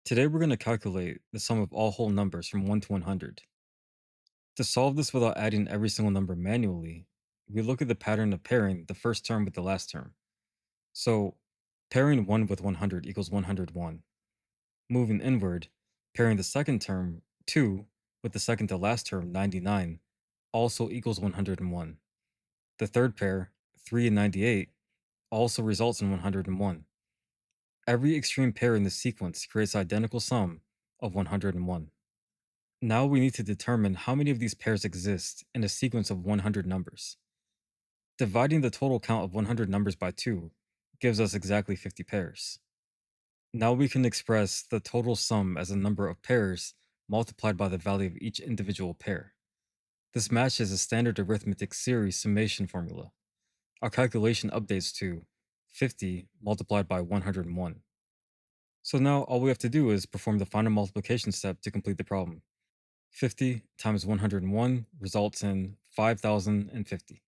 Today we're going to calculate the sum of all whole numbers from 1 to 100. To solve this without adding every single number manually, we look at the pattern of pairing the first term with the last term. So, pairing 1 with 100 equals 101. Moving inward, pairing the second term, 2, with the second to last term, 99, also equals 101. The third pair, 3 and 98, also results in 101. Every extreme pair in this sequence creates an identical sum of 101. Now we need to determine how many of these pairs exist in a sequence of 100 numbers. Dividing the total count of 100 numbers by 2 gives us exactly 50 pairs. Now we can express the total sum as a number of pairs multiplied by the value of each individual pair. This matches a standard arithmetic series summation formula. Our calculation updates to 50 multiplied by 101. So now all we have to do is perform the final multiplication step to complete the problem. 50 times 101 results in 5050.